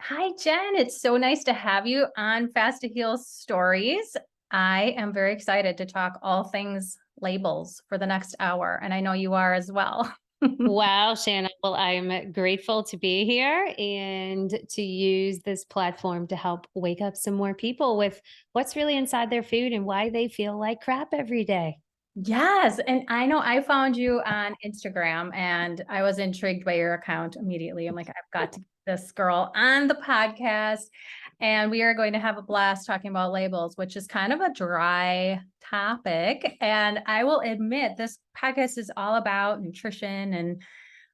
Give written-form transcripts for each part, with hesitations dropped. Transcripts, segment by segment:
Hi, Jen. It's so nice to have you on Fast to Heal Stories. I am very excited to talk all things labels for the next hour, and I know you are as well. Wow, Shannon. Well, I'm grateful to be here and to use this platform to help wake up some more people with what's really inside their food and why they feel like crap every day. Yes, and I know I found you on Instagram and I was intrigued by your account immediately. I'm like, I've got to get this girl on the podcast, and we are going to have a blast talking about labels, which is kind of a dry topic. And I will admit, this podcast is all about nutrition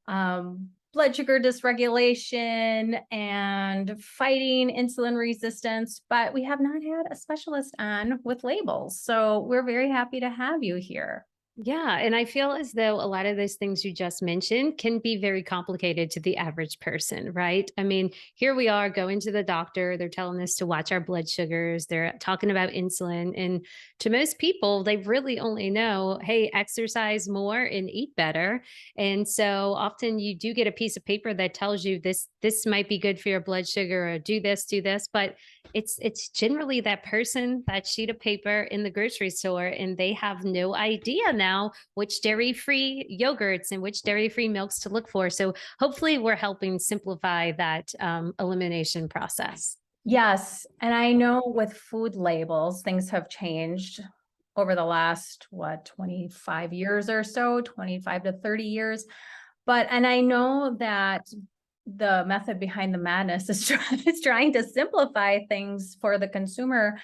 and blood sugar dysregulation and fighting insulin resistance, but we have not had a specialist on with labels. So we're very happy to have you here. Yeah. And I feel as though a lot of those things you just mentioned can be very complicated to the average person, right? I mean, here we are going to the doctor. They're telling us to watch our blood sugars. They're talking about insulin. And to most people, they really only know, hey, exercise more and eat better. And so often you do get a piece of paper that tells you this might be good for your blood sugar or do this, do this. But it's generally that person, that sheet of paper in the grocery store, and they have no idea now which dairy-free yogurts and which dairy-free milks to look for. So hopefully we're helping simplify that elimination process. Yes. And I know with food labels, things have changed over the last, 25 years or so, 25 to 30 years. And I know that the method behind the madness is, is trying to simplify things for the consumer.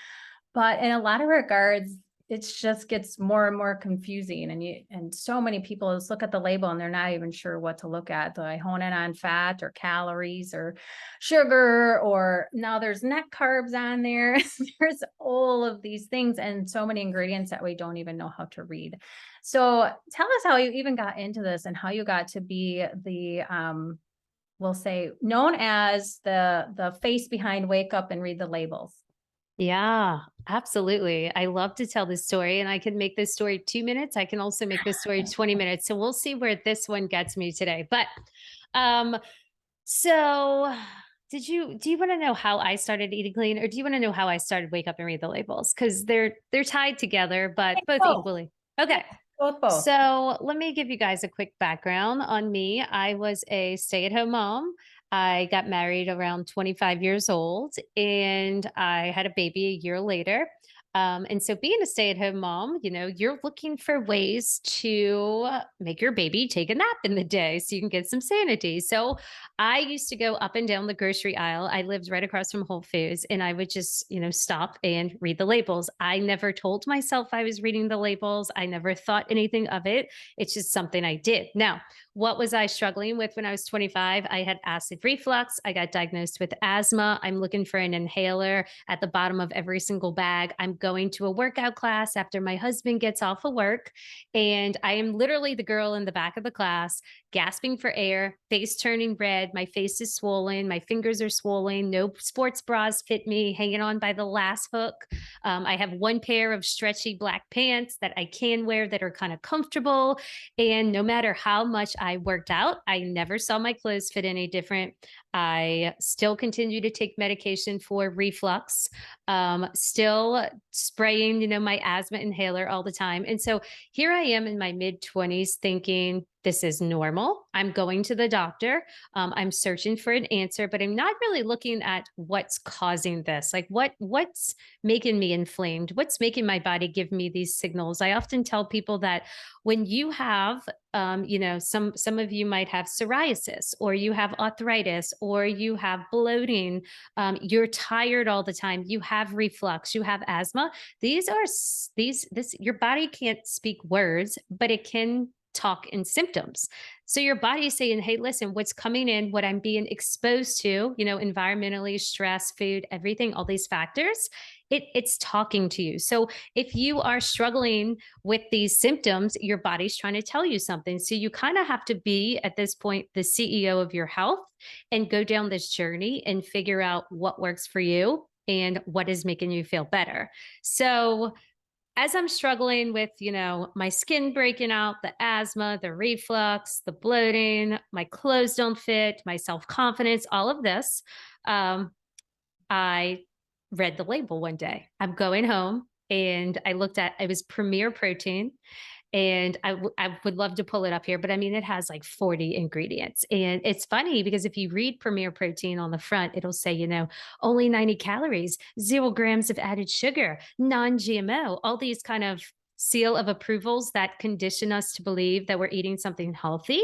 But in a lot of regards, it's just gets more and more confusing. And so many people just look at the label and they're not even sure what to look at. Do I hone in on fat or calories or sugar, or now there's net carbs on there? There's all of these things and so many ingredients that we don't even know how to read. So tell us how you even got into this and how you got to be the we'll say known as the face behind Wake Up and Read the Labels. Yeah, absolutely. I love to tell this story, and I can make this story 2 minutes. I can also make this story 20 minutes. So we'll see where this one gets me today. But um, so do you want to know how I started eating clean, or do you want to know how I started wake up and read the labels? Because they're tied together, but both Both. equally. Yeah, Okay. both. So let me give you guys a quick background on me. I was a stay-at-home mom. I got married around 25 years old and I had a baby a year later. And so being a stay-at-home mom, you're looking for ways to make your baby take a nap in the day so you can get some sanity. So I used to go up and down the grocery aisle. I lived right across from Whole Foods, and I would just, stop and read the labels. I never told myself I was reading the labels. I never thought anything of it. It's just something I did. Now, what was I struggling with when I was 25? I had acid reflux. I got diagnosed with asthma. I'm looking for an inhaler at the bottom of every single bag. I'm going to a workout class after my husband gets off of work. And I am literally the girl in the back of the class, gasping for air, face turning red. My face is swollen. My fingers are swollen. No sports bras fit me, hanging on by the last hook. I have one pair of stretchy black pants that I can wear that are kind of comfortable. And no matter how much I worked out, I never saw my clothes fit any different. I still continue to take medication for reflux, still spraying, my asthma inhaler all the time. And so here I am in my mid 20s thinking, this is normal. I'm going to the doctor. I'm searching for an answer, but I'm not really looking at what's causing this. Like what's making me inflamed? What's making my body give me these signals? I often tell people that when you have some of you might have psoriasis, or you have arthritis, or you have bloating, you're tired all the time, you have reflux, you have asthma. These are these this your body can't speak words, but it can talk in symptoms. So your body is saying, hey, listen, what's coming in, what I'm being exposed to, environmentally, stress, food, everything, all these factors, it's talking to you. So if you are struggling with these symptoms, your body's trying to tell you something. So you kind of have to be at this point the CEO of your health and go down this journey and figure out what works for you and what is making you feel better. So as I'm struggling with, my skin breaking out, the asthma, the reflux, the bloating, my clothes don't fit, my self confidence, all of this, I read the label one day. I'm going home and I looked at it was Premier Protein, and I would love to pull it up here, but I mean, it has like 40 ingredients. And it's funny because if you read Premier Protein on the front, it'll say, only 90 calories, 0 grams of added sugar, non GMO, all these kind of seal of approvals that condition us to believe that we're eating something healthy.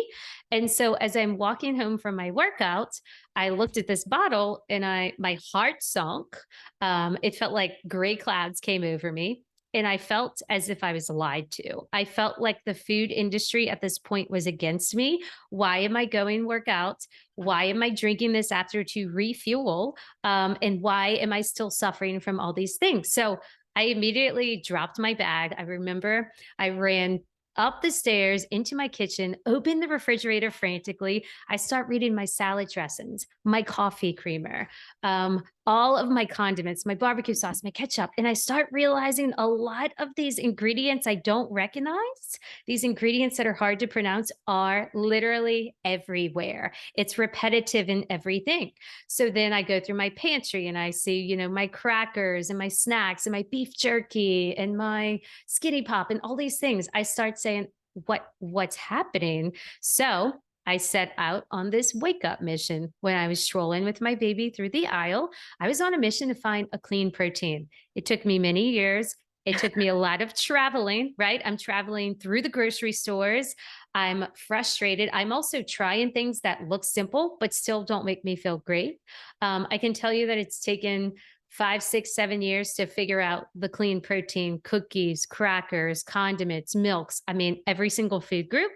And so as I'm walking home from my workout, I looked at this bottle and my heart sunk. It felt like gray clouds came over me. And I felt as if I was lied to. I felt like the food industry at this point was against me. Why am I going work out? Why am I drinking this after to refuel? And why am I still suffering from all these things? So I immediately dropped my bag. I remember I ran up the stairs into my kitchen, opened the refrigerator frantically. I start reading my salad dressings, my coffee creamer, all of my condiments, my barbecue sauce, my ketchup. And I start realizing a lot of these ingredients I don't recognize, these ingredients that are hard to pronounce, are literally everywhere. It's repetitive in everything. So then I go through my pantry and I see, my crackers and my snacks and my beef jerky and my skinny pop and all these things. I start saying, what's happening? So I set out on this wake up mission when I was strolling with my baby through the aisle. I was on a mission to find a clean protein. It took me many years. It took me a lot of traveling, right? I'm traveling through the grocery stores. I'm frustrated. I'm also trying things that look simple, but still don't make me feel great. I can tell you that it's taken 5, 6, 7 years to figure out the clean protein, cookies, crackers, condiments, milks. I mean, every single food group.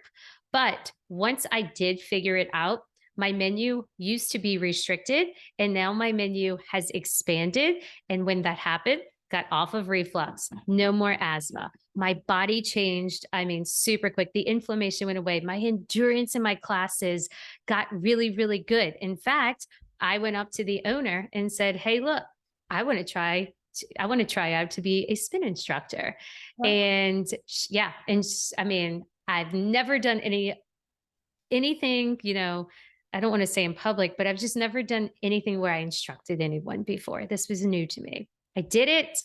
But once I did figure it out, my menu used to be restricted and now my menu has expanded. And when that happened, got off of reflux, no more asthma. My body changed. I mean, super quick. The inflammation went away. My endurance in my classes got really, really good. In fact, I went up to the owner and said, "Hey, look, I want to try out to be a spin instructor." Wow. And yeah, and I mean, I've never done anything, I don't want to say in public, but I've just never done anything where I instructed anyone before. This was new to me. I did it.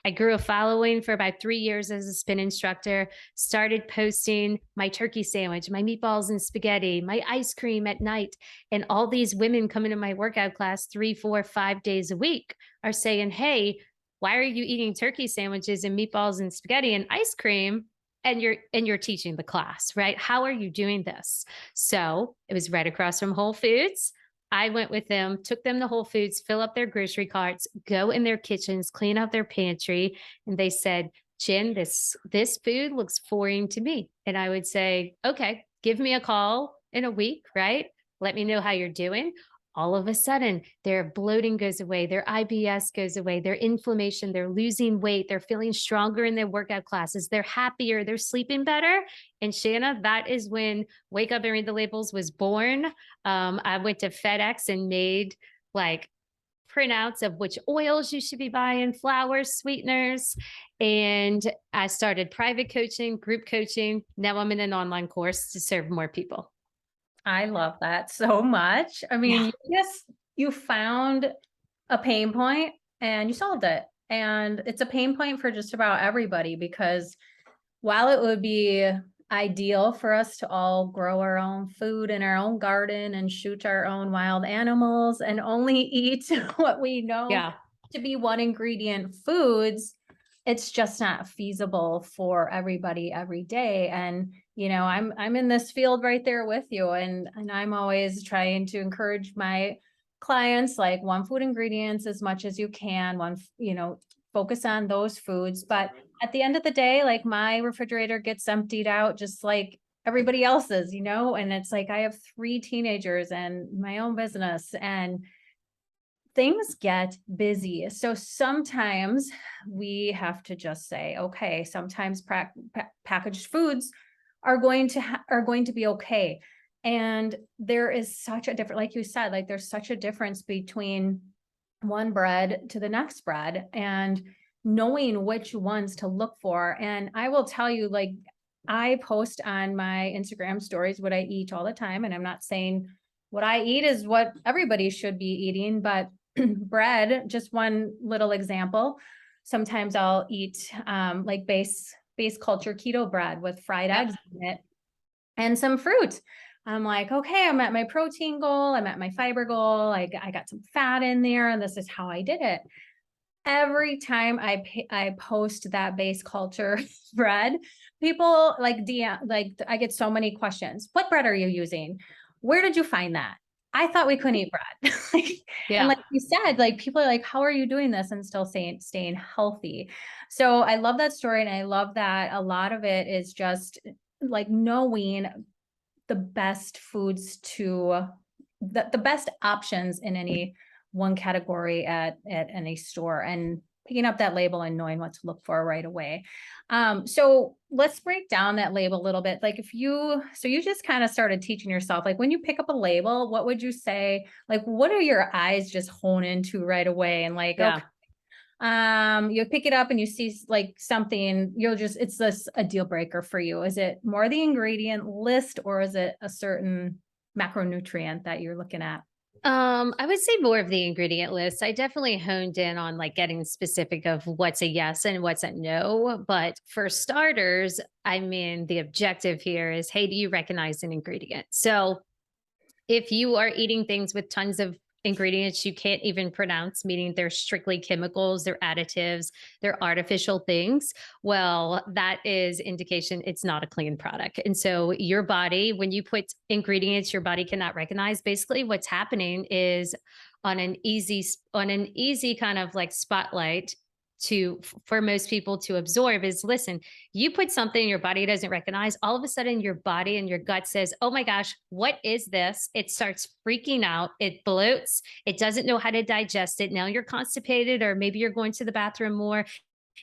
I grew a following for about 3 years as a spin instructor, started posting my turkey sandwich, my meatballs and spaghetti, my ice cream at night. And all these women coming to my workout class 3, 4, 5 days a week are saying, "Hey, why are you eating turkey sandwiches and meatballs and spaghetti and ice cream? And you're teaching the class, right? How are you doing this?" So it was right across from Whole Foods. I went with them, took them to Whole Foods, fill up their grocery carts, go in their kitchens, clean out their pantry. And they said, "Jen, this food looks foreign to me." And I would say, "Okay, give me a call in a week, right? Let me know how you're doing." All of a sudden, their bloating goes away, their IBS goes away, their inflammation, they're losing weight, they're feeling stronger in their workout classes, they're happier, they're sleeping better. And Shanna, that is when Wake Up and Read the Labels was born. I went to FedEx and made like printouts of which oils you should be buying, flours, sweeteners. And I started private coaching, group coaching. Now I'm in an online course to serve more people. I love that so much. I mean, Yeah. you found a pain point and you solved it. And it's a pain point for just about everybody because while it would be ideal for us to all grow our own food in our own garden and shoot our own wild animals and only eat what we know Yeah. to be one ingredient foods, it's just not feasible for everybody every day. And I'm in this field right there with you, and I'm always trying to encourage my clients, like, one food ingredients as much as you can, focus on those foods. But at the end of the day, like, my refrigerator gets emptied out just like everybody else's, and it's like I have 3 teenagers and my own business, and things get busy. So sometimes we have to just say, okay, sometimes packaged foods are going to be okay. And there is such a different, like you said, like, there's such a difference between one bread to the next bread and knowing which ones to look for. And I will tell you, like, I post on my Instagram stories what I eat all the time. And I'm not saying what I eat is what everybody should be eating, but bread, just one little example. Sometimes I'll eat like base culture keto bread with fried Yep. eggs in it and some fruit. I'm like, okay, I'm at my protein goal. I'm at my fiber goal. I got some fat in there, and this is how I did it. Every time I post that base culture bread, people like DM, like I get so many questions. What bread are you using? Where did you find that? I thought we couldn't eat bread. Like, and Yeah. like you said, like people are like, how are you doing this and still staying healthy? So I love that story, and I love that a lot of it is just like knowing the best foods to the best options in any one category at any store, and picking up that label and knowing what to look for right away. So let's break down that label a little bit. Like so you just kind of started teaching yourself, like when you pick up a label, what would you say, like, what are your eyes just hone into right away? And like, Yeah. okay, you pick it up and you see like something, it's this a deal breaker for you. Is it more the ingredient list, or is it a certain macronutrient that you're looking at? I would say more of the ingredient list. I definitely honed in on like getting specific of what's a yes and what's a no. But for starters, I mean, the objective here is, hey, do you recognize an ingredient? So if you are eating things with tons of ingredients you can't even pronounce, meaning they're strictly chemicals, they're additives, they're artificial things, well, that is indication it's not a clean product. And so your body, when you put ingredients your body cannot recognize, basically what's happening is on an easy kind of like spotlight for most people to absorb is, listen, you put something your body doesn't recognize, all of a sudden your body and your gut says, oh my gosh, what is this? It starts freaking out, it bloats, it doesn't know how to digest it. Now you're constipated, or maybe you're going to the bathroom more,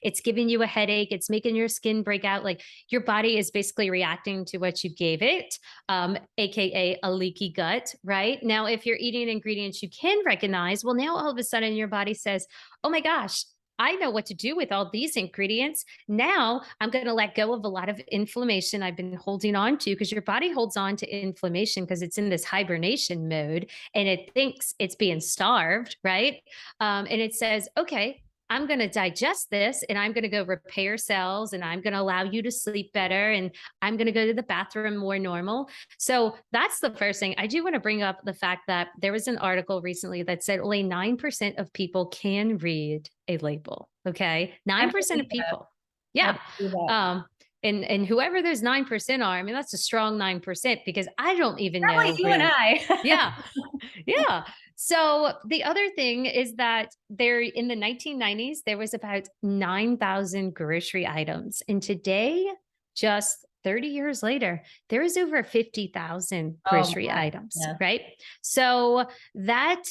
it's giving you a headache, it's making your skin break out. Like your body is basically reacting to what you gave it, aka a leaky gut. Right now, if you're eating ingredients you can recognize, well, now all of a sudden your body says, oh my gosh, I know what to do with all these ingredients. Now I'm going to let go of a lot of inflammation I've been holding on to, because your body holds on to inflammation because it's in this hibernation mode and it thinks it's being starved, right? And it says, okay, I'm going to digest this and I'm going to go repair cells and I'm going to allow you to sleep better and I'm going to go to the bathroom more normal. So that's the first thing. I do want to bring up the fact that there was an article recently that said only 9% of people can read a label. Okay. I 9% believe of it. people. I Yeah. believe it. And whoever those 9% are, I mean, that's a strong 9% because I don't even Probably know you and really. I. Yeah. Yeah. So the other thing is that there in the 1990s, there was about 9,000 grocery items. And today, just 30 years later, there is over 50,000 Oh grocery my items, goodness. right? So that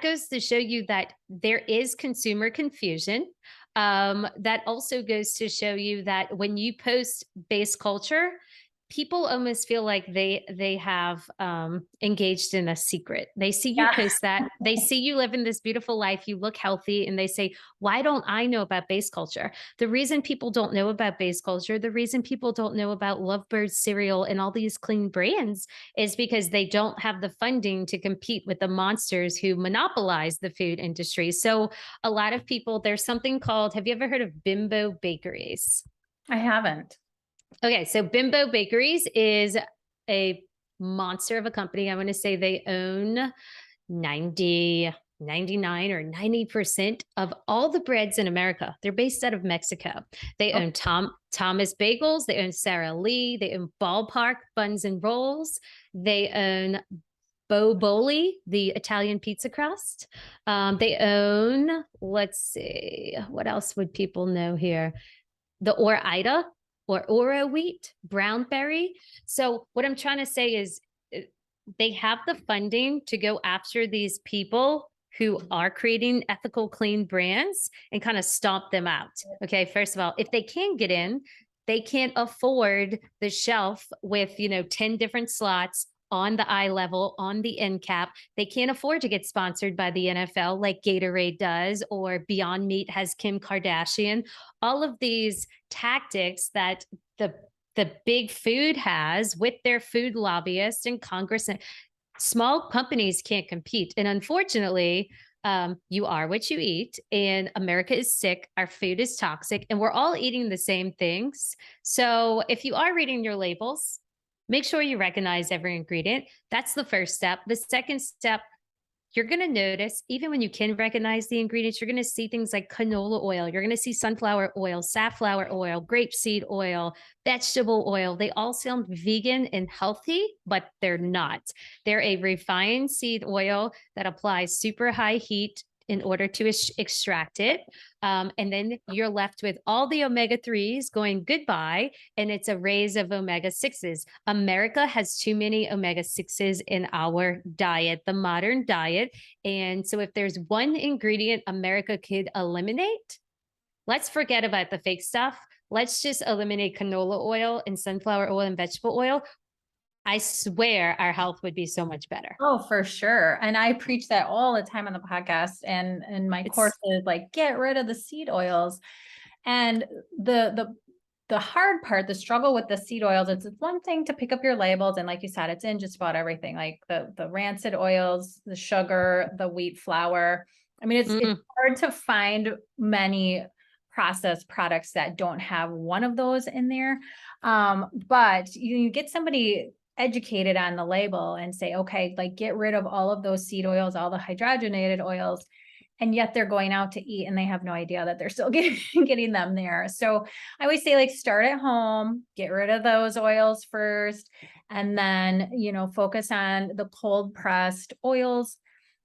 goes to show you that there is consumer confusion. That also goes to show you that when you post base culture, people almost feel like they have engaged in a secret. They see you Yeah. post that, they see you live in this beautiful life, you look healthy, and they say, why don't I know about base culture? The reason people don't know about base culture, the reason people don't know about Lovebird cereal and all these clean brands is because they don't have the funding to compete with the monsters who monopolize the food industry. So a lot of people, there's something called, have you ever heard of bimbo bakeries? I haven't. Okay, so Bimbo Bakeries is a monster of a company. I want to say they own 90, 99, or 90% of all the breads in America. They're based out of Mexico. They Oh, own Thomas Bagels, they own Sara Lee, they own Ballpark Buns and Rolls, they own Bo Boli, the Italian pizza crust. They own, let's see, what else would people know here? The Ore-Ida or Oro wheat, brown berry. So what I'm trying to say is they have the funding to go after these people who are creating ethical, clean brands and kind of stomp them out. Okay, first of all, if they can get in, they can't afford the shelf with, 10 different slots on the eye level, on the end cap. They can't afford to get sponsored by the NFL like Gatorade does, or Beyond Meat has Kim Kardashian. All of these tactics that the big food has with their food lobbyists in Congress. Small companies can't compete. And unfortunately, you are what you eat, and America is sick. Our food is toxic, and we're all eating the same things. So if you are reading your labels, make sure you recognize every ingredient. That's the first step. The second step, you're going to notice, even when you can recognize the ingredients, you're going to see things like canola oil. You're going to see sunflower oil, safflower oil, grapeseed oil, vegetable oil. They all sound vegan and healthy, but they're not. They're a refined seed oil that applies super high heat in order to extract it. And then you're left with all the omega 3s going goodbye, and it's a raise of omega 6s. America has too many omega 6s in our diet, the modern diet. And so, if there's one ingredient America could eliminate, let's forget about the fake stuff. Let's just eliminate canola oil and sunflower oil and vegetable oil. I swear our health would be so much better. Oh, for sure. And I preach that all the time on the podcast and my It's courses, like get rid of the seed oils. And the hard part, the struggle with the seed oils, it's one thing to pick up your labels. And like you said, it's in just about everything, like the rancid oils, the sugar, the wheat flour. I mean, it's mm, hard to find many processed products that don't have one of those in there. But you get somebody educated on the label and say, okay, like get rid of all of those seed oils, all the hydrogenated oils, and yet they're going out to eat and they have no idea that they're still getting them there. So I always say, like, start at home, get rid of those oils first, and then, focus on the cold pressed oils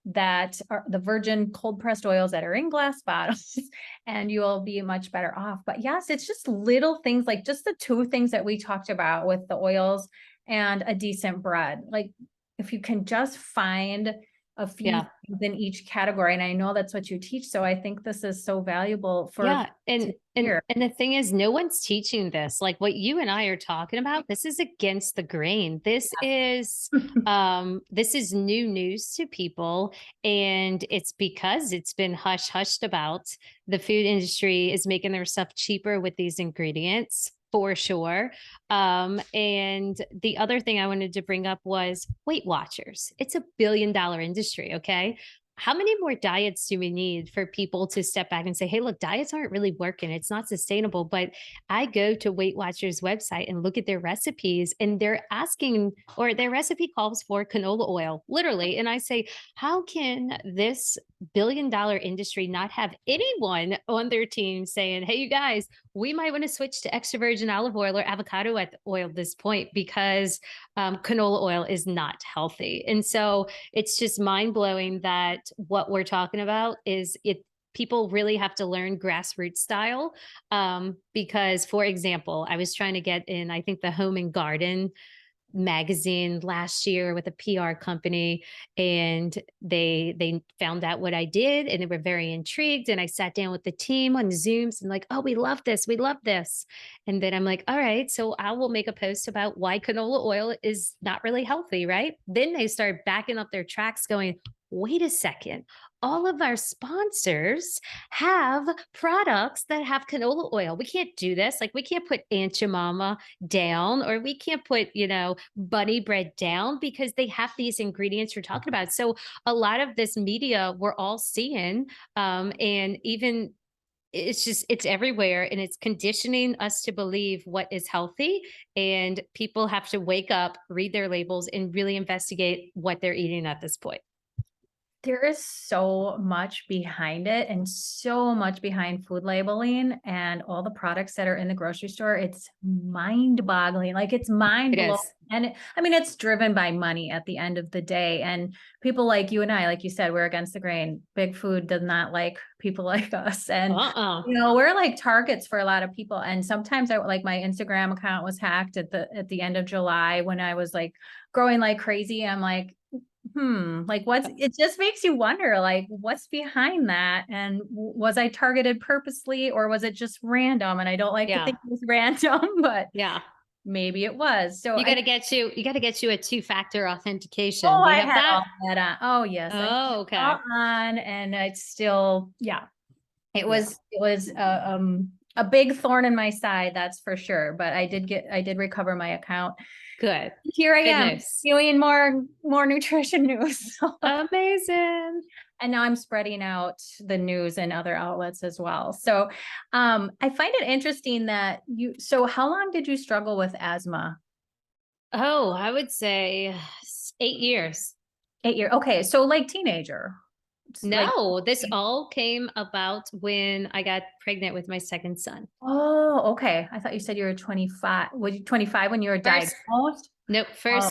that are the virgin cold pressed oils that are in glass bottles, and you'll be much better off. But yes, it's just little things, like just the two things that we talked about with the oils and a decent bread. Like if you can just find a few yeah. things in each category, and I know that's what you teach, so I think this is so valuable for Yeah, and to hear. the thing is, no one's teaching this. Like what you and I are talking about, this is against the grain. This is new news to people, and it's because it's been hushed about. The food industry is making their stuff cheaper with these ingredients for sure. And the other thing I wanted to bring up was Weight Watchers. It's a $1 billion industry, okay? How many more diets do we need for people to step back and say, hey, look, diets aren't really working. It's not sustainable. But I go to Weight Watchers website and look at their recipes, and they're asking, or their recipe calls for canola oil, literally. And I say, how can this $1 billion industry not have anyone on their team saying, hey, you guys, we might want to switch to extra virgin olive oil or avocado oil at this point because canola oil is not healthy. And so it's just mind blowing that what we're talking about is it. People really have to learn grassroots style because, for example, I was trying to get in, I think, the Home and Garden magazine last year with a PR company, and they found out what I did and they were very intrigued, and I sat down with the team on Zooms and like, "Oh, we love this. We love this." And then I'm like, "All right, so I will make a post about why canola oil is not really healthy, right?" Then they start backing up their tracks going, "Wait a second. All of our sponsors have products that have canola oil. We can't do this. Like we can't put Aunt Jemima down, or we can't put, bunny bread down because they have these ingredients you're talking about." So a lot of this media we're all seeing, and even it's everywhere, and it's conditioning us to believe what is healthy. And people have to wake up, read their labels, and really investigate what they're eating at this point. There is so much behind it and so much behind food labeling and all the products that are in the grocery store. It's mind-boggling. Like it's mind It blowing. is. And I mean, it's driven by money at the end of the day. And people like you and I, like you said, we're against the grain. Big food does not like people like us. And Uh-uh. we're like targets for a lot of people. And sometimes I like my Instagram account was hacked at the end of July when I was like growing like crazy. I'm like, like it just makes you wonder, like, what's behind that? And was I targeted purposely or was it just random? And I don't like to Yeah. think it was random, but Yeah. maybe it was. So You got to get you a two-factor authentication. oh, Do you I have had that? all that on. Oh, yes, I had Oh, it all okay. on, and it's still, yeah, it Yeah. was, it was a big thorn in my side, that's for sure. But I did recover my account. Good. Here I Good am news. doing more nutrition news. Amazing. And now I'm spreading out the news and other outlets as well. So I find it interesting that so how long did you struggle with asthma? Oh, I would say 8 years. 8 years. Okay. So like teenager. It's like, No, this all came about when I got pregnant with my second son. oh, okay. I thought you said you were 25. Was you 25 when you were First, diagnosed? nope, Oh,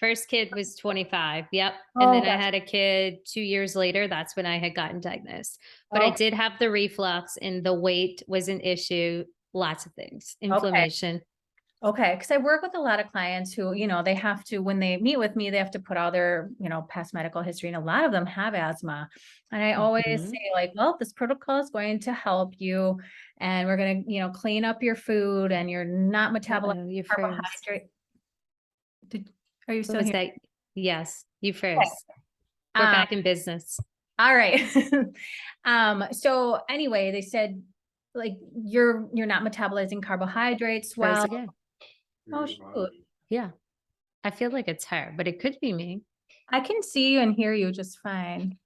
first kid was 25. Yep. And oh, then I gotcha. had a kid 2 years later. That's when I had gotten diagnosed. But I Okay. did have the reflux and the weight was an issue. Lots of things, Okay. inflammation. Okay, because I work with a lot of clients who, they have to, when they meet with me, they have to put all their, past medical history, and a lot of them have asthma. And I always say, Mhm. like, well, this protocol is going to help you, and we're going to, clean up your food, and you're not metabolizing Uh-oh, you froze. carbohydrate. Did, are you What still was here? that? Yes, you Okay. froze. We're Um, back in business. all right. So anyway, they said, like, you're not metabolizing carbohydrates Froze well. again. Oh, shoot. Yeah. I feel like it's her, but it could be me. I can see you and hear you just fine.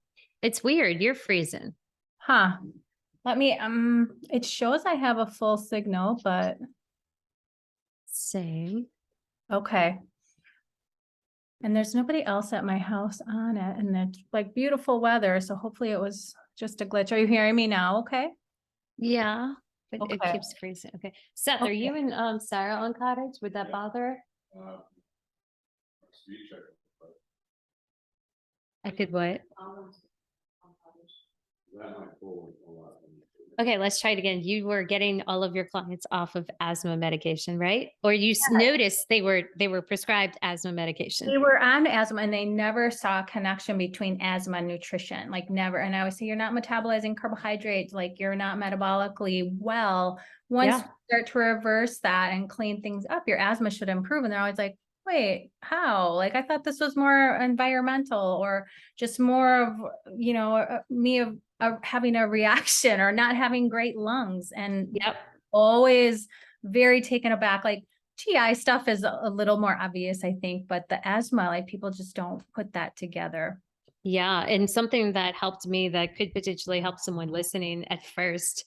It's weird. You're freezing. Huh. Let me, it shows I have a full signal, but Same. okay. And there's nobody else at my house on it, and it's like beautiful weather. So hopefully it was just a glitch. Are you hearing me now? Okay. Yeah, but it Okay. keeps freezing. Okay. Seth, are Okay. you and Sarah on cottage? Would that bother? I could what? Okay, let's try it again. You were getting all of your clients off of asthma medication, right? Or you noticed they were prescribed asthma medication. They were on asthma and they never saw a connection between asthma and nutrition, like never. And I always say, you're not metabolizing carbohydrates, like you're not metabolically well. Once Yeah. you start to reverse that and clean things up, your asthma should improve. And they're always like, wait, how? Like, I thought this was more environmental or just more of, me of having a reaction or not having great lungs. And Yep. always very taken aback. Like, GI stuff is a little more obvious, I think, but the asthma, like people just don't put that together. Yeah, and something that helped me that could potentially help someone listening at first,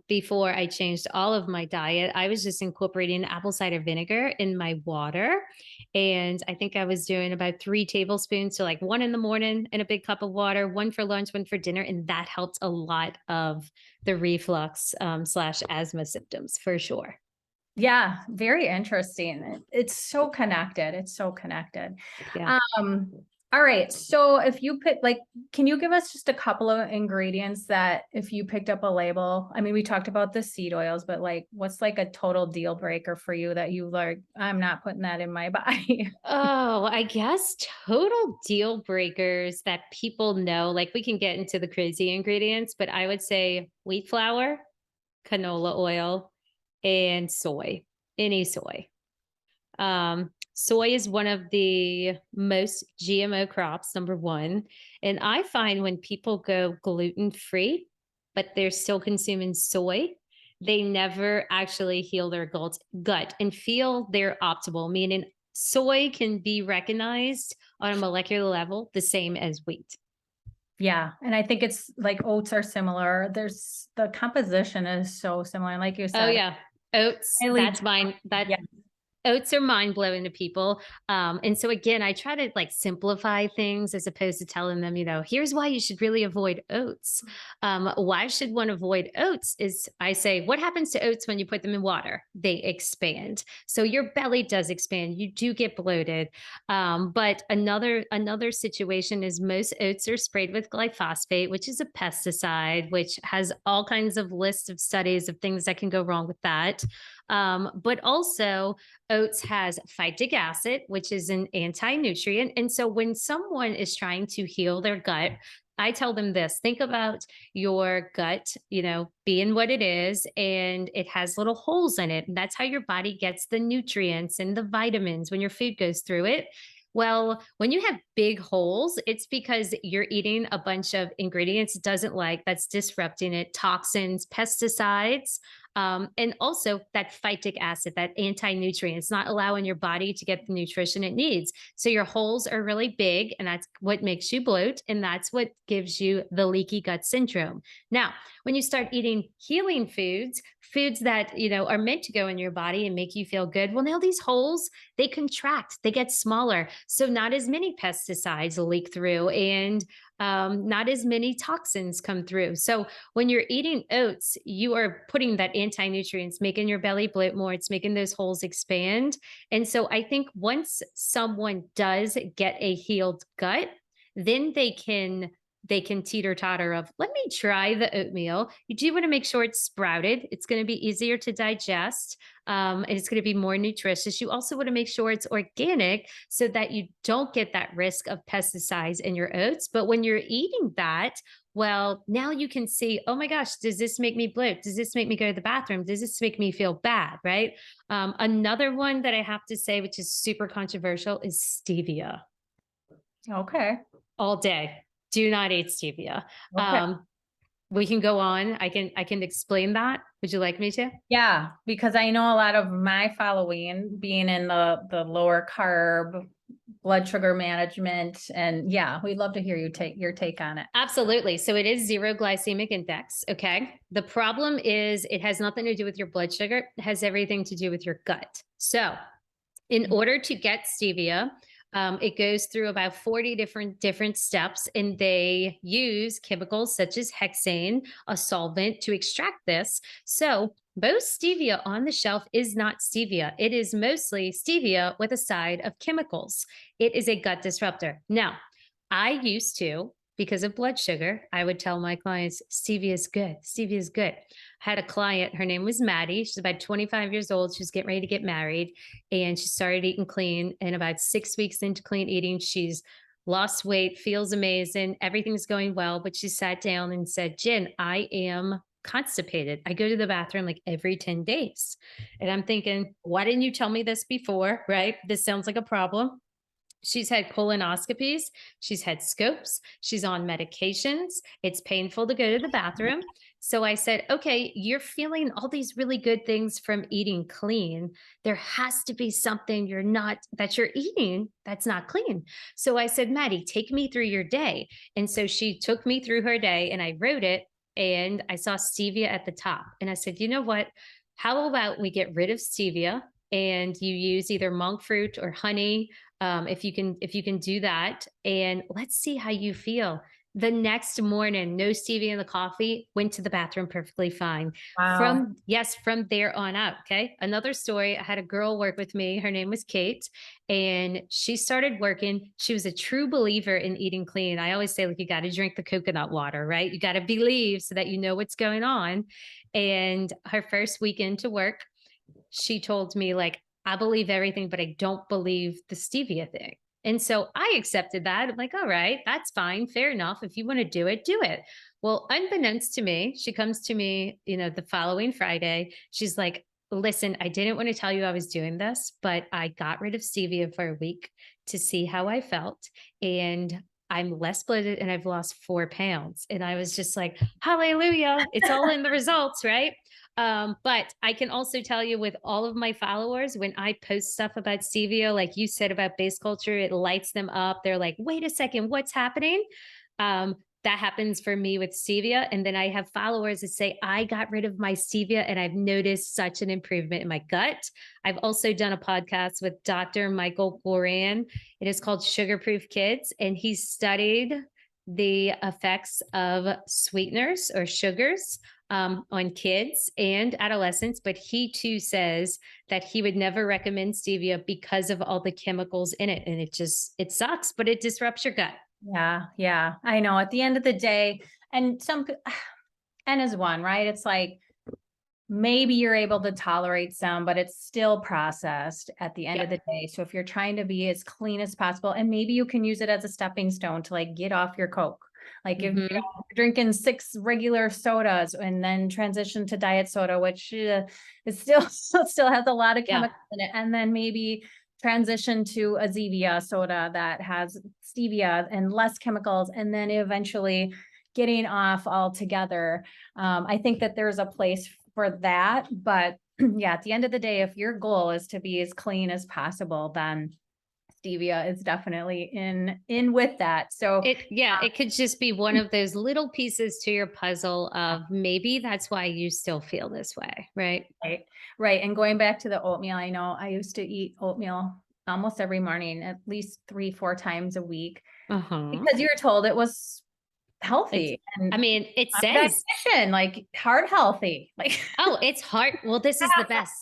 before I changed all of my diet, I was just incorporating apple cider vinegar in my water. And I think I was doing about 3 tablespoons. So, like one in the morning in a big cup of water, one for lunch, one for dinner. And that helped a lot of the reflux slash asthma symptoms for sure. Yeah, very interesting. It's so connected. It's so connected. Yeah. Um, all right. So if you pick, like, can you give us just a couple of ingredients that if you picked up a label, I mean, we talked about the seed oils, but like, what's like a total deal breaker for you that you like, I'm not putting that in my body? Oh, I guess total deal breakers that people know. Like we can get into the crazy ingredients, but I would say wheat flour, canola oil, and soy. Any soy. Soy is one of the most GMO crops, number one. And I find when people go gluten free, but they're still consuming soy, they never actually heal their gut and feel their optimal, meaning soy can be recognized on a molecular level the same as wheat. Yeah. And I think it's like oats are similar. There's the composition is so similar. And like you Oh, said, yeah. Oats, highly, that's mine. That yeah. oats are mind blowing to people. And so again, I try to like simplify things as opposed to telling them, here's why you should really avoid oats. Why should one avoid oats is I say, what happens to oats when you put them in water? They expand. So your belly does expand. You do get bloated. But another situation is most oats are sprayed with glyphosate, which is a pesticide, which has all kinds of lists of studies of things that can go wrong with that. But also oats has phytic acid, which is an anti-nutrient. And so when someone is trying to heal their gut, I tell them this, think about your gut, being what it is, and it has little holes in it. And that's how your body gets the nutrients and the vitamins when your food goes through it. Well, when you have big holes, it's because you're eating a bunch of ingredients it doesn't like that's disrupting it, toxins, pesticides. And also that phytic acid, that anti-nutrient, it's not allowing your body to get the nutrition it needs. So your holes are really big, and that's what makes you bloat. And that's what gives you the leaky gut syndrome. Now, when you start eating healing foods, foods that, are meant to go in your body and make you feel good, well, now these holes, they contract, they get smaller. So not as many pesticides leak through, and not as many toxins come through. So when you're eating oats, you are putting that anti-nutrients, making your belly bloat more. It's making those holes expand. And so I think once someone does get a healed gut, then they can teeter totter of, let me try the oatmeal. You do want to make sure it's sprouted. It's going to be easier to digest. And it's going to be more nutritious. You also want to make sure it's organic so that you don't get that risk of pesticides in your oats. But when you're eating that, well, now you can see, oh my gosh, does this make me bloat? Does this make me go to the bathroom? Does this make me feel bad? Right. Another one that I have to say, which is super controversial, is stevia. Okay. All day. Do not eat stevia. Okay. We can go on. I can explain that. Would you like me to? Yeah, because I know a lot of my following being in the lower carb, blood sugar management, and yeah, we'd love to hear your take on it. Absolutely. So it is zero glycemic index. Okay. The problem is it has nothing to do with your blood sugar. It has everything to do with your gut. So in order to get stevia, it goes through about 40 different steps, and they use chemicals such as hexane, a solvent, to extract this. So most stevia on the shelf is not stevia. It is mostly stevia with a side of chemicals. It is a gut disruptor. Now, I used to, because of blood sugar, I would tell my clients, stevia is good. Stevia is good. I had a client, her name was Maddie. She's about 25 years old. She was getting ready to get married, and she started eating clean. And about 6 weeks into clean eating, she's lost weight, feels amazing. Everything's going well. But she sat down and said, Jen, I am constipated. I go to the bathroom like every 10 days. And I'm thinking, why didn't you tell me this before? Right? This sounds like a problem. She's had colonoscopies, she's had scopes, she's on medications. It's painful to go to the bathroom. So I said, okay, you're feeling all these really good things from eating clean. There has to be something that you're eating that's not clean. So I said, Maddie, take me through your day. And so she took me through her day, and I wrote it, and I saw stevia at the top. And I said, you know what? How about we get rid of stevia and you use either monk fruit or honey, if you can do that, and let's see how you feel. The next morning, no stevia in the coffee, went to the bathroom perfectly fine. Wow. From there on out. Okay. Another story. I had a girl work with me. Her name was Kate, and she started working. She was a true believer in eating clean. I always say, like, you got to drink the coconut water, right? You got to believe so that you know what's going on. And her first week into work, she told me, like, I believe everything, but I don't believe the stevia thing. And so I accepted that. I'm like, all right, that's fine. Fair enough. If you want to do it, do it. Well, unbeknownst to me, she comes to me, the following Friday. She's like, listen, I didn't want to tell you I was doing this, but I got rid of stevia for a week to see how I felt. And I'm less bloated and I've lost 4 pounds. And I was just like, hallelujah. It's all in the results, right? But I can also tell you, with all of my followers, when I post stuff about stevia, like you said about base culture, it lights them up. They're like, wait a second, what's happening? That happens for me with stevia. And then I have followers that say, I got rid of my stevia and I've noticed such an improvement in my gut. I've also done a podcast with Dr. Michael Goran. It is called Sugar Proof Kids. And he studied the effects of sweeteners or sugars on kids and adolescents, but he too says that he would never recommend stevia because of all the chemicals in it. And it sucks, but it disrupts your gut. Yeah, yeah. I know at the end of the day, and N is one, right? It's like maybe you're able to tolerate some, but it's still processed at the end of the day. So if you're trying to be as clean as possible, and maybe you can use it as a stepping stone to like get off your Coke. Like if you're drinking 6 regular sodas and then transition to diet soda, which is still has a lot of chemicals in it, and then maybe transition to a Zevia soda that has stevia and less chemicals, and then eventually getting off altogether. I think that there's a place for that. But yeah, at the end of the day, if your goal is to be as clean as possible, then stevia is definitely in with that. So It could just be one of those little pieces to your puzzle of maybe that's why you still feel this way, right? right, right. And going back to the oatmeal, I know I used to eat oatmeal almost every morning, at least 3, 4 times a week, Uh-huh. because you were told it was It's healthy I and mean, it says, dietitian, like heart healthy. Like oh, it's heart. Well, this is the best.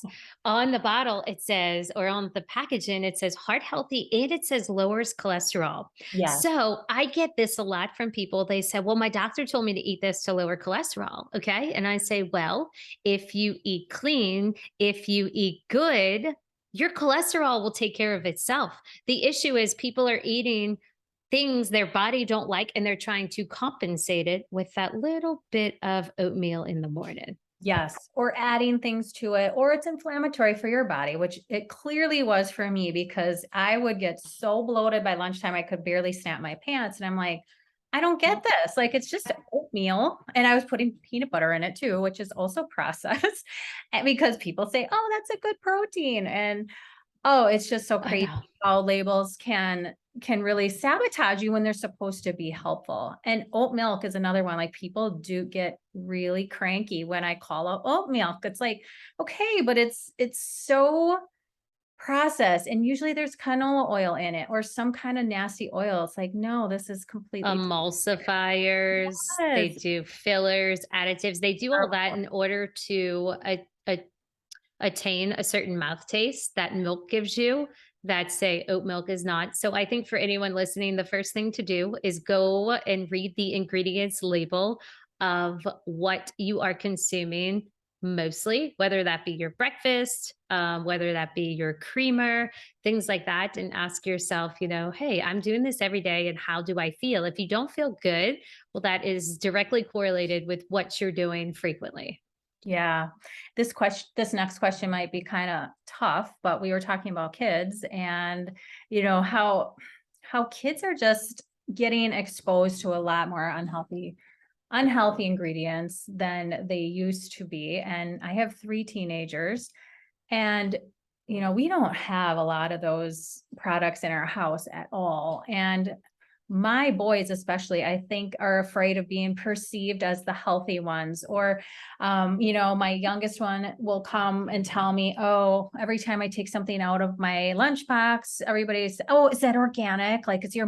On the bottle, it says, or on the packaging, it says heart healthy and it says lowers cholesterol. yes. So I get this a lot from people. They say, well, my doctor told me to eat this to lower cholesterol. Okay. And I say, well, if you eat clean, if you eat good, your cholesterol will take care of itself. The issue is people are eating things their body don't like and they're trying to compensate it with that little bit of oatmeal in the morning. Yes, or adding things to it, or it's inflammatory for your body, which it clearly was for me because I would get so bloated by lunchtime I could barely snap my pants. And I'm like, I don't get this. Like it's just oatmeal. And I was putting peanut butter in it too, which is also processed. And because people say, oh, that's a good protein. And oh, it's just so I crazy know. how labels can really sabotage you when they're supposed to be helpful. And oat milk is another one. Like people do get really cranky when I call out oat milk. It's like, okay, but it's so processed. And usually there's canola oil in it or some kind of nasty oil. It's like, no, this is completely Emulsifiers, they yes, do fillers, additives, they do all that harmful. in order to attain a certain mouth taste that milk gives you that say oat milk is not. So I think for anyone listening, the first thing to do is go and read the ingredients label of what you are consuming mostly, whether that be your breakfast, whether that be your creamer, things like that, and ask yourself, hey, I'm doing this every day and how do I feel? If you don't feel good, well, that is directly correlated with what you're doing frequently. Yeah. This next question might be kind of tough, but we were talking about kids and how kids are just getting exposed to a lot more unhealthy ingredients than they used to be. And I have 3 teenagers and we don't have a lot of those products in our house at all. And my boys especially I think are afraid of being perceived as the healthy ones or my youngest one will come and tell me, oh, every time I take something out of my lunchbox everybody's, oh, is that organic? Like, does your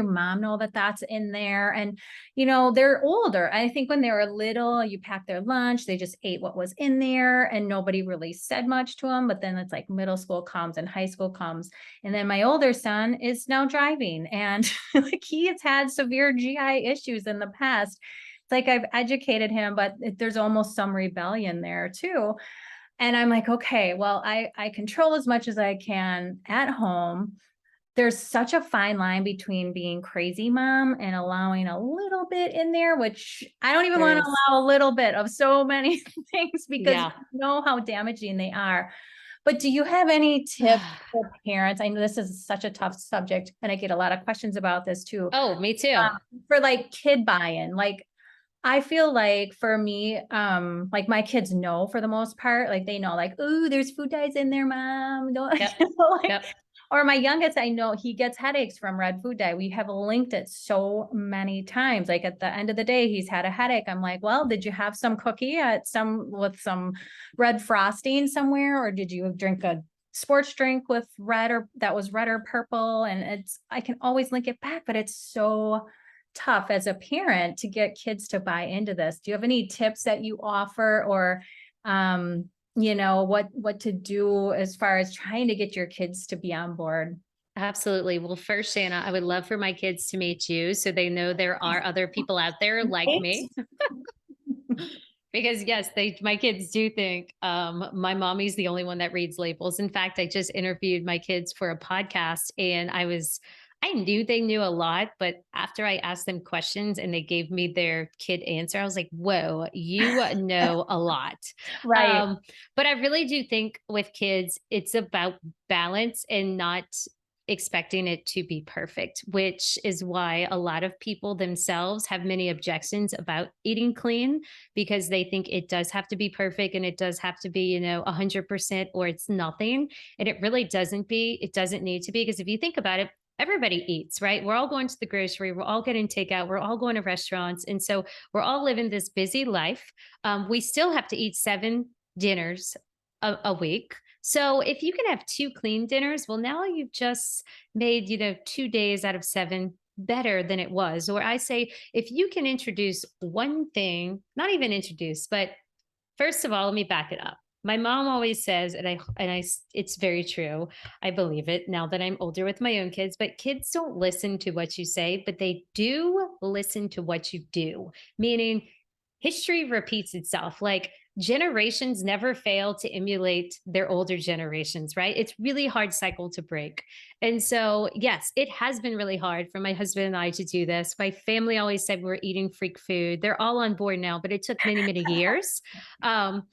mom know that that's in there? And they're older. I think when they were little you pack their lunch, they just ate what was in there and nobody really said much to them. But then it's like middle school comes and high school comes, and then my older son is now driving and like he has had severe GI issues in the past. It's like I've educated him, but there's almost some rebellion there too. And I'm like, okay, well, I control as much as I can at home. There's such a fine line between being crazy mom and allowing a little bit in there, which I don't even There want to is. allow a little bit of so many things because Yeah. you know how damaging they are. But do you have any tips for parents? I know this is such a tough subject and I get a lot of questions about this too. Oh, me too. For like kid buy-in, like I feel like for me, like my kids know for the most part, like they know, like, ooh, there's food dyes in there, mom. Don't, Yep. like, Yep. or my youngest, I know he gets headaches from red food dye. We have linked it so many times. Like at the end of the day, he's had a headache. I'm like, well, did you have some cookie with some red frosting somewhere, or did you drink a sports drink with red or that was red or purple? And I can always link it back, but it's so tough as a parent to get kids to buy into this. Do you have any tips that you offer or what to do as far as trying to get your kids to be on board? Absolutely. Well, first, Shanna, I would love for my kids to meet you so they know there are other people out there like Right? me. Because yes, my kids do think my mommy's the only one that reads labels. In fact, I just interviewed my kids for a podcast and I knew they knew a lot, but after I asked them questions and they gave me their kid answer, I was like, whoa, you know a lot. Right. Um, but I really do think with kids, it's about balance and not expecting it to be perfect, which is why a lot of people themselves have many objections about eating clean because they think it does have to be perfect and it does have to be, 100% or it's nothing. And it really it doesn't need to be. Because if you think about it, everybody eats, right? We're all going to the grocery, we're all getting takeout, we're all going to restaurants. And so we're all living this busy life. We still have to eat 7 dinners a week. So if you can have 2 clean dinners, well, now you've just made, 2 days out of 7 better than it was. Or I say, if you can introduce one thing, not even introduce, but first of all, let me back it up. My mom always says, it's very true. I believe it now that I'm older with my own kids, but kids don't listen to what you say, but they do listen to what you do. Meaning history repeats itself. Like generations never fail to emulate their older generations, right? It's really hard cycle to break. And so, yes, it has been really hard for my husband and I to do this. My family always said we're eating freak food. They're all on board now, but it took many, many years. Um,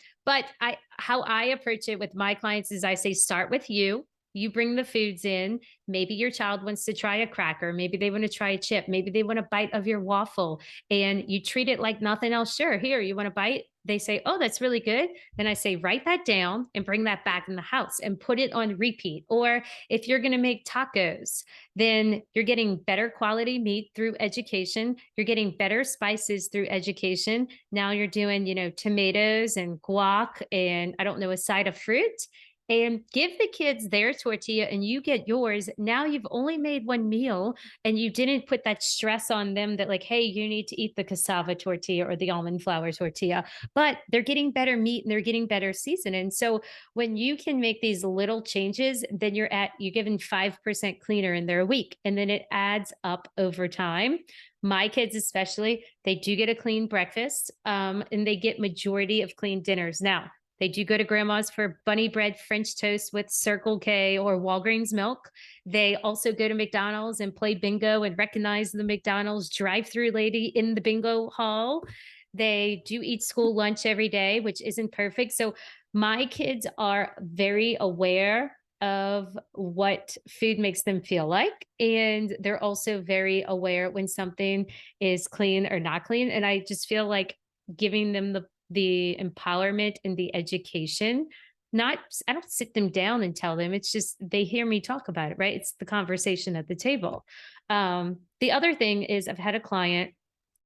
how I approach it with my clients is I say, start with you. You bring the foods in. Maybe your child wants to try a cracker. Maybe they want to try a chip. Maybe they want a bite of your waffle and you treat it like nothing else. Sure, here, you want a bite? They say, oh, that's really good. Then I say, write that down and bring that back in the house and put it on repeat. Or if you're going to make tacos, then you're getting better quality meat through education. You're getting better spices through education. Now you're doing, tomatoes and guac and I don't know, a side of fruit and give the kids their tortilla and you get yours. Now you've only made one meal and you didn't put that stress on them that, like, hey, you need to eat the cassava tortilla or the almond flour tortilla, but they're getting better meat and they're getting better season. And so when you can make these little changes, then you're giving 5% cleaner in there a week. And then it adds up over time. My kids, especially, they do get a clean breakfast and they get majority of clean dinners. Now, they do go to grandma's for bunny bread French toast with Circle K or Walgreens milk. They also go to McDonald's and play bingo and recognize the McDonald's drive-through lady in the bingo hall. They do eat school lunch every day, which isn't perfect. So my kids are very aware of what food makes them feel like. And they're also very aware when something is clean or not clean. And I just feel like giving them the empowerment and the education. Not, I don't sit them down and tell them. It's just they hear me talk about it, right? It's the conversation at the table. The other thing is I've had a client,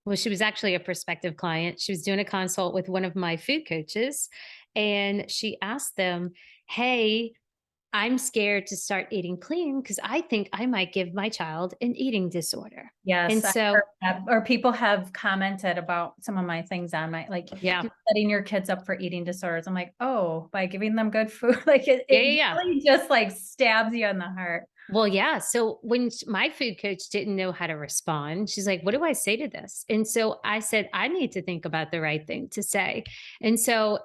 well, she was actually a prospective client. She was doing a consult with one of my food coaches, and she asked them, hey, I'm scared to start eating clean because I think I might give my child an eating disorder. And Yes, I've so, heard that, or people have commented about some of my things on my, like, yeah, you're setting your kids up for eating disorders. I'm like, oh, by giving them good food, like yeah, it yeah, yeah. really just like stabs you in the heart. Well, yeah. So when my food coach didn't know how to respond, she's like, what do I say to this? And so I said, I need to think about the right thing to say. And so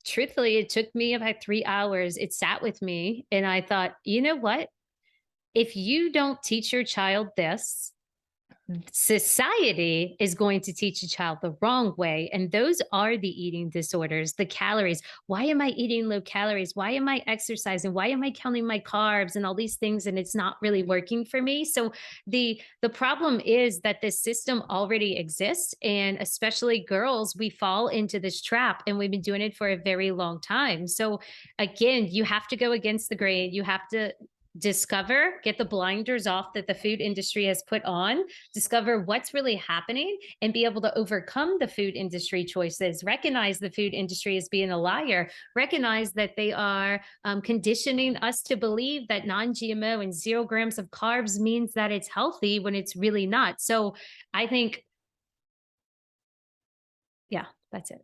truthfully, it took me about 3 hours. It sat with me. And I thought, you know what? If you don't teach your child this, society is going to teach a child the wrong way. And those are the eating disorders, the calories. Why am I eating low calories? Why am I exercising? Why am I counting my carbs and all these things? And it's not really working for me. So the problem is that this system already exists. And especially girls, we fall into this trap and we've been doing it for a very long time. So again, you have to go against the grain. You have to get the blinders off that the food industry has put on, discover what's really happening, and be able to overcome the food industry choices, recognize the food industry as being a liar, recognize that they are conditioning us to believe that non-GMO and 0 grams of carbs means that it's healthy when it's really not. So I think, yeah, that's it.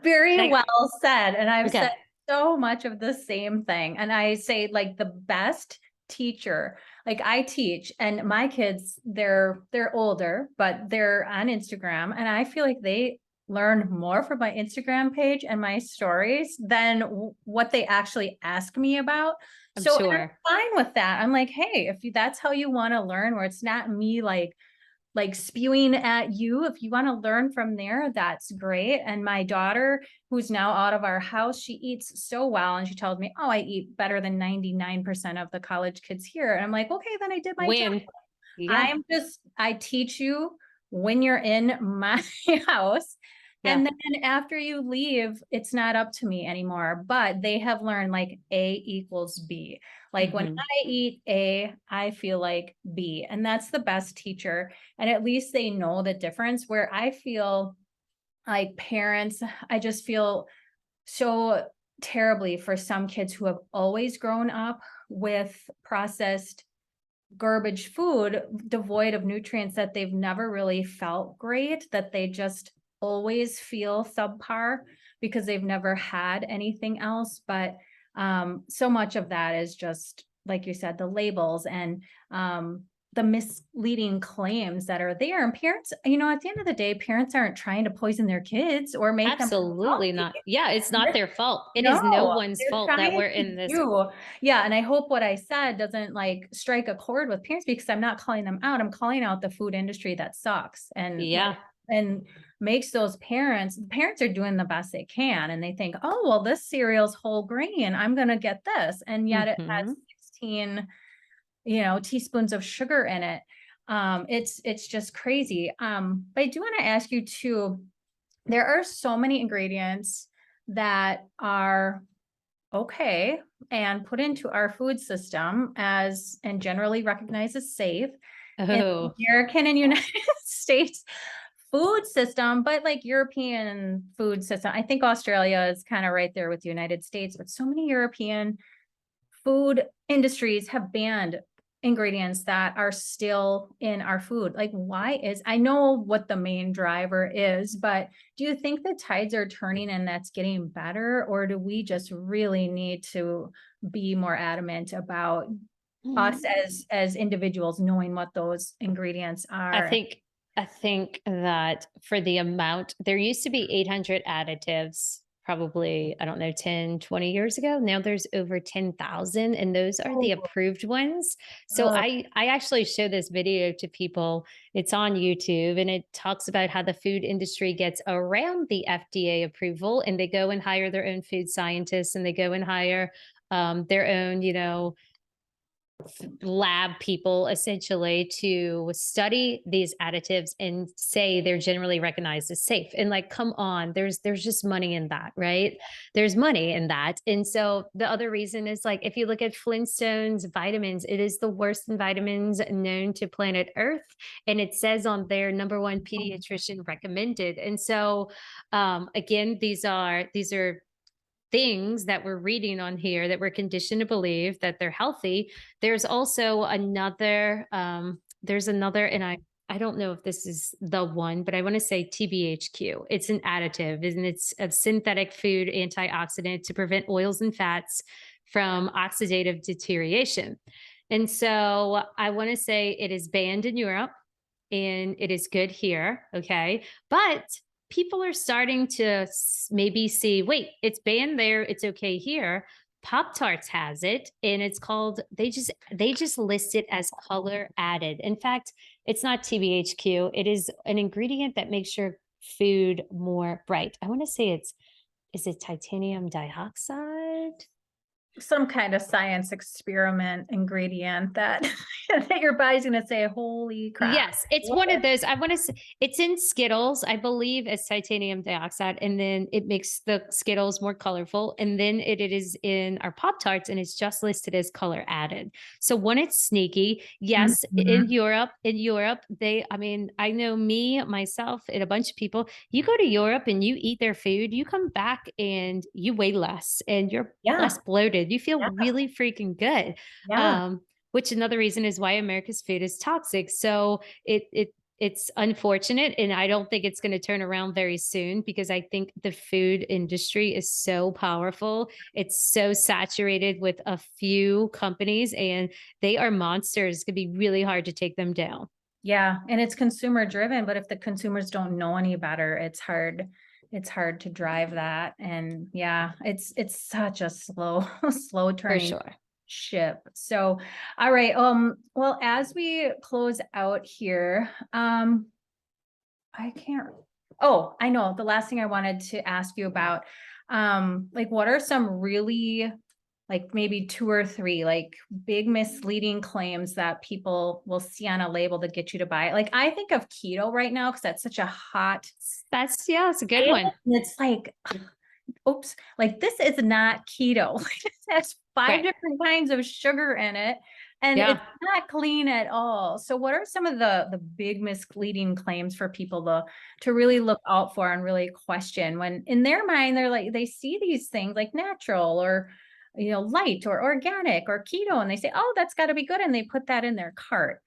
Very Like, well said. And I've said okay. so much of the same thing. And I say, like, the best teacher, like, I teach, and my kids, they're older, but they're on Instagram. And I feel like they learn more from my Instagram page and my stories than what they actually ask me about. I'm So and I'm sure. fine with that. I'm like, hey, if that's how you want to learn, where it's not me like like spewing at you. If you want to learn from there, that's great. And my daughter, who's now out of our house, she eats so well. And she tells me, oh, I eat better than 99% of the college kids here. And I'm like, okay, then I did my job. Win. Yeah. I teach you when you're in my house. Yeah. And then after you leave, it's not up to me anymore. But they have learned like A equals B. Like when Hmm. I eat A, I feel like B. And that's the best teacher. And at least they know the difference. Where I feel like parents, I just feel so terribly for some kids who have always grown up with processed garbage food devoid of nutrients, that they've never really felt great, that they just always feel subpar because they've never had anything else. But so much of that is just, like you said, the labels and the misleading claims that are there. And parents, at the end of the day, parents aren't trying to poison their kids or make them Absolutely unhealthy. not. Yeah, it's not their fault. It is no No, one's they're fault that trying we're to in this. do. Yeah, and I hope what I said doesn't like strike a chord with parents, because I'm not calling them out. I'm calling out the food industry that sucks and Yeah. and makes those parents are doing the best they can, and they think, "Oh, well, this cereal's whole grain. I'm going to get this." And yet it has Hmm. 16, teaspoons of sugar in it. It's just crazy. But I do want to ask you too, there are so many ingredients that are okay and put into our food system as and generally recognized as safe in the Oh, American and United States food system, but like European food system. I think Australia is kind of right there with the United States, but so many European food industries have banned ingredients that are still in our food. Like, why is, I know what the main driver is, but do you think the tides are turning and that's getting better? Or do we just really need to be more adamant about us as individuals knowing what those ingredients I are? think I think that for the amount, there used to be 800 additives probably, I don't know, 10, 20 years ago. Now there's over 10,000, and those are the Oh, approved ones. So oh, I actually show this video to people. It's on YouTube, and it talks about how the food industry gets around the FDA approval, and they go and hire their own food scientists, and they go and hire their own, lab people essentially to study these additives and say they're generally recognized as safe. And like, come on, there's just money in that, right? There's money in that. And so the other reason is, like, if you look at Flintstones vitamins, it is the worst in vitamins known to planet Earth. And it says on there, number one pediatrician recommended. And so again, these are things that we're reading on here that we're conditioned to believe that they're healthy. There's also another, and I don't know if this is the one, but I want to say TBHQ. It's an additive, and it's a synthetic food antioxidant to prevent oils and fats from oxidative deterioration. And so I want to say it is banned in Europe and it is good here. Okay. But people are starting to maybe see, wait, it's banned there, it's okay here. Pop Tarts has it, and it's called, they just list it as color added. In fact, it's not TBHQ. It is an ingredient that makes your food more bright. I want to say is it titanium dioxide? some kind of science experiment ingredient that that your body's going to say, "Holy crap." Yes, it's one of those. I want to say it's in Skittles, I believe, as titanium dioxide, and then it makes the Skittles more colorful. And then it is in our Pop Tarts, and it's just listed as color added. So one, it's sneaky. Yes, Mhm. In Europe, I mean, I know me, myself, and a bunch of people. You go to Europe and you eat their food, you come back and you weigh less, and you're Yeah, less bloated. You feel yeah, really freaking good. yeah. Um, which another reason is why America's food is toxic. So it's unfortunate, and I don't think it's going to turn around very soon, because I think the food industry is so powerful. It's so saturated with a few companies, and they are monsters. It's going to be really hard to take them down. Yeah, and it's consumer driven, but if the consumers don't know any better, it's hard to drive that. And yeah, it's such a slow slow For turning. sure. ship. So, all right. Well, as we close out here, I can't. Oh, I know. The last thing I wanted to ask you about, like, what are some really, like, maybe two or three, like, big misleading claims that people will see on a label to get you to buy it? Like, I think of keto right now because that's such a hot Yeah, it's a good diet, one. and it's like, oops, like this is not keto. Like it has five Right. different kinds of sugar in it, and Yeah. it's not clean at all. So what are some of the big misleading claims for people to really look out for and really question when in their mind they're like they see these things like natural or light or organic or keto and they say, "Oh, that's got to be good," and they put that in their cart.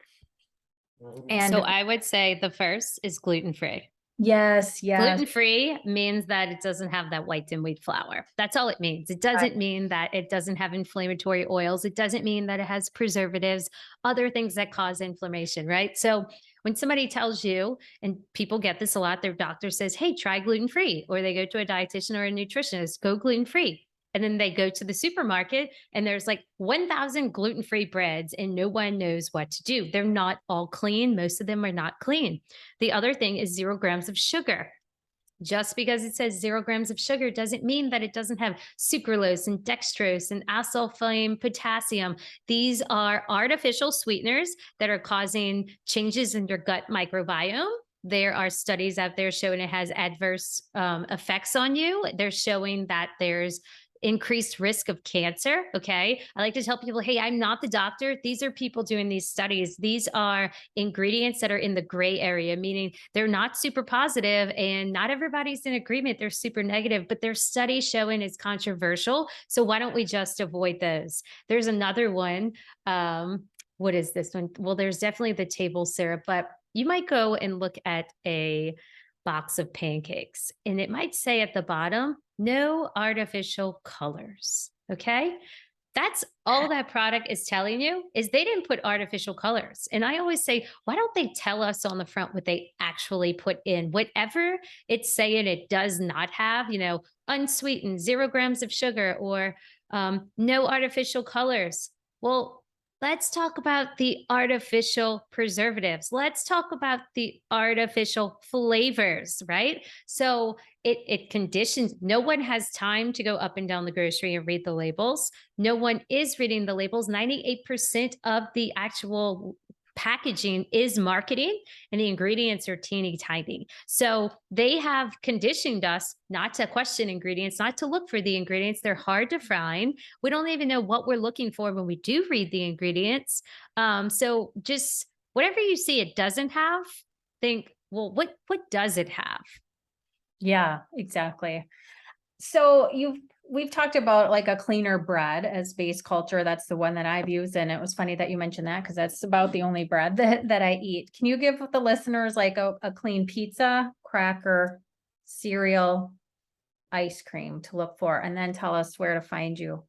So And I would say the first is gluten free. yes, yes, Gluten free means that it doesn't have that white and wheat flour. That's all it means. It right. doesn't mean that it doesn't have inflammatory oils. It doesn't mean that it has preservatives, other things that cause inflammation, right? So when somebody tells you, and people get this a lot, their doctor says, hey, try gluten free, or they go to a dietitian or a nutritionist, go gluten free. And then they go to the supermarket and there's like 1,000 gluten free breads and no one knows what to do. They're not all clean. Most of them are not clean. The other thing is 0 grams of sugar. Just because it says 0 grams of sugar doesn't mean that it doesn't have sucralose and dextrose and acyl potassium. These are artificial sweeteners that are causing changes in your gut microbiome. There are studies out there showing it has adverse effects on you. They're showing that there's increased risk of cancer. Okay. I like to tell people, hey, I'm not the doctor. These are people doing these studies. These are ingredients that are in the gray area, meaning they're not super positive and not everybody's in agreement. They're super negative, but there's studies showing it's controversial. So why don't we just avoid those? There's another one. What is this one? Well, there's definitely the table syrup, but you might go and look at a box of pancakes and it might say at the bottom, no artificial colors. Okay. That's all that product is telling you is they didn't put artificial colors. And I always say, why don't they tell us on the front what they actually put in? Whatever it's saying it does not have, unsweetened, 0 grams of sugar, or no artificial colors. Well, let's talk about the artificial preservatives. Let's talk about the artificial flavors, right? So it conditions, no one has time to go up and down the grocery and read the labels. No one is reading the labels. 98% of the actual packaging is marketing and the ingredients are teeny tiny. So they have conditioned us not to question ingredients, not to look for the ingredients. They're hard to find. We don't even know what we're looking for when we do read the ingredients. So just whatever you see it doesn't have, think, well, what does it have? Yeah, exactly. So we've talked about like a cleaner bread as base culture. That's the one that I've used. And it was funny that you mentioned that because that's about the only bread that I eat. Can you give the listeners like a clean pizza, cracker, cereal, ice cream to look for, and then tell us where to find you?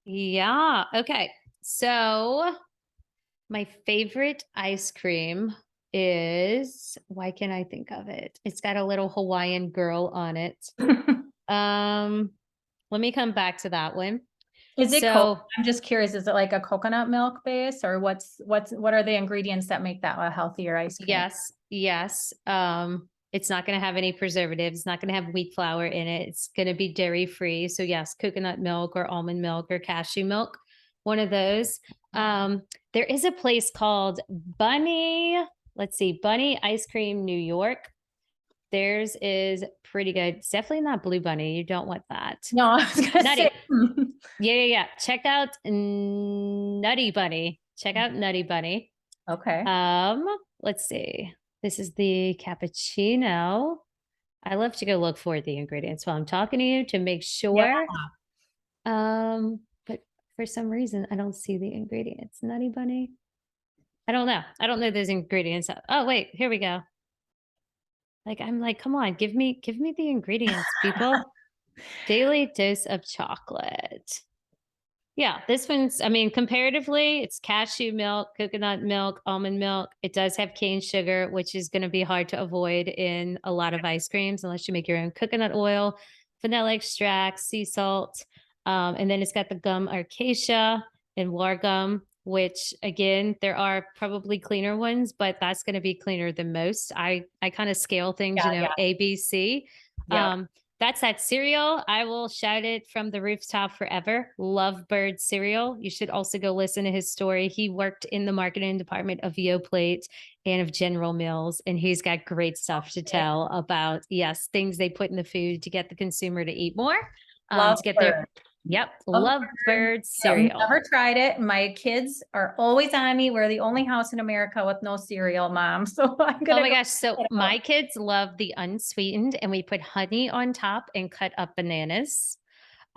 Yeah. Okay. So my favorite ice cream is, why can't I think of it? It's got a little Hawaiian girl on it. Um, Let me come back to that one. Is it coconut? So I'm just curious, is it like a coconut milk base or what are the ingredients that make that a healthier ice cream? yes, yes. It's not going to have any preservatives. It's not going to have wheat flour in it. It's going to be dairy free. So yes, coconut milk or almond milk or cashew milk, one of those. There is a place called Bunny. Let's see, Bunny Ice Cream New York. Theirs is pretty good. It's definitely not Blue Bunny. You don't want that. No, I was gonna Nutty. say. Yeah, yeah, yeah. Check out Nutty Bunny. Check out Nutty Bunny. Okay. Um, let's see. This is the cappuccino. I love to go look for the ingredients while I'm talking to you to make Yeah. sure. But for some reason I don't see the ingredients. Nutty Bunny. I don't know. I don't know those ingredients. Oh, wait, here we go. Like I'm like, come on, give me the ingredients, people. Daily dose of chocolate. Yeah, this one's, I mean, comparatively, it's cashew milk, coconut milk, almond milk. It does have cane sugar, which is going to be hard to avoid in a lot of ice creams unless you make your own coconut oil, vanilla extract, sea salt. And then it's got the gum acacia. and Largum, which again, there are probably cleaner ones, but that's going to be cleaner than most. I kind of scale things, Yeah, yeah. A, B, C. Yep. Um, that's that cereal. I will shout it from the rooftop forever. Lovebird cereal. You should also go listen to his story. He worked in the marketing department of Yoplait and of General Mills, and he's got great stuff to Okay. tell about, yes, things they put in the food to get the consumer to eat more, to get their, Lovebird. yep, Lovebird. Lovebird Yep, cereal. never tried it. My kids are always on me. We're the only house in America with no cereal, mom. So I'm Oh gonna my go gosh. So check it out. my kids love the unsweetened, and we put honey on top and cut up bananas.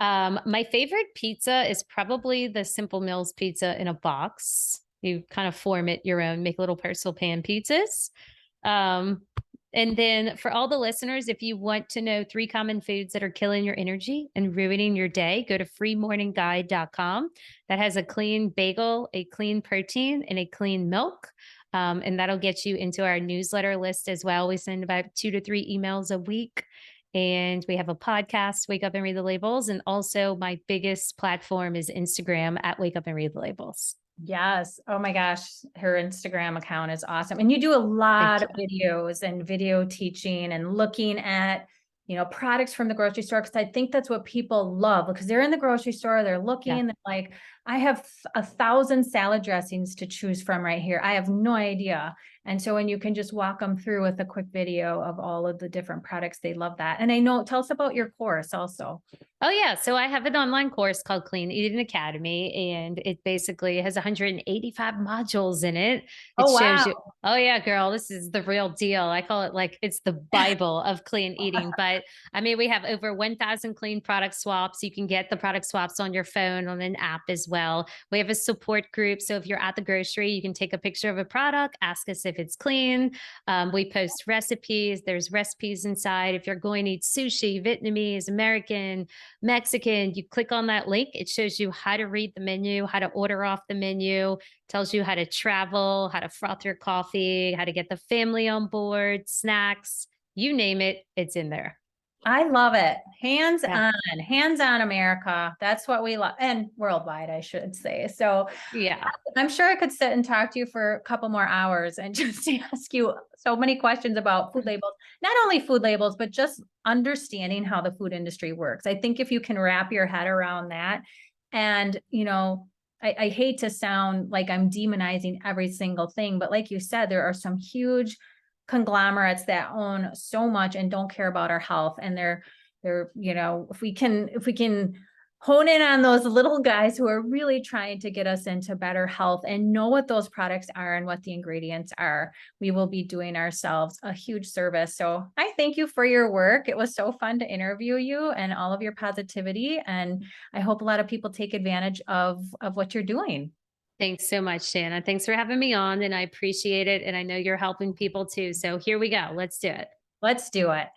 My favorite pizza is probably the Simple Mills pizza in a box. You kind of form it your own, make little personal pan pizzas. Um, and then for all the listeners, if you want to know 3 common foods that are killing your energy and ruining your day, go to freemorningguide.com. That has a clean bagel, a clean protein, and a clean milk. And that'll get you into our newsletter list as well. We send about 2 to 3 emails a week. And we have a podcast, Wake Up and Read the Labels. And also, my biggest platform is Instagram at Wake Up and Read the Labels. Yes. Oh my gosh. Her Instagram account is awesome. And you do a Thank lot of you. videos and video teaching and looking at, products from the grocery store. Cause I think that's what people love because they're in the grocery store, they're Yeah. looking, they're like, I have 1,000 salad dressings to choose from right here. I have no idea. And so when you can just walk them through with a quick video of all of the different products, they love that. And I know, tell us about your course also. Oh, yeah. So I have an online course called Clean Eating Academy, and it basically has 185 modules in it. It Oh, shows wow. you, oh, yeah, girl, this is the real deal. I call it like it's the Bible of clean eating. But I mean, we have over 1,000 clean product swaps. You can get the product swaps on your phone on an app as well. We have a support group. So if you're at the grocery, you can take a picture of a product, ask us if it's clean. We post recipes. There's recipes inside. If you're going to eat sushi, Vietnamese, American, Mexican, you click on that link. It shows you how to read the menu, how to order off the menu, tells you how to travel, how to froth your coffee, how to get the family on board, snacks, you name it, it's in there. I love it. Yeah. Hands on America. That's what we love. And worldwide, I should say. So Yeah. I'm sure I could sit and talk to you for a couple more hours and just ask you so many questions about food labels, not only food labels, but just understanding how the food industry works. I think if you can wrap your head around that, and, I hate to sound like I'm demonizing every single thing, but like you said, there are some huge conglomerates that own so much and don't care about our health. And they're, if we can hone in on those little guys who are really trying to get us into better health and know what those products are and what the ingredients are, we will be doing ourselves a huge service. So I thank you for your work. It was so fun to interview you and all of your positivity. And I hope a lot of people take advantage of what you're doing. Thanks so much, Shanna. Thanks for having me on, and I appreciate it. And I know you're helping people too. So here we go. Let's do it. Let's do it.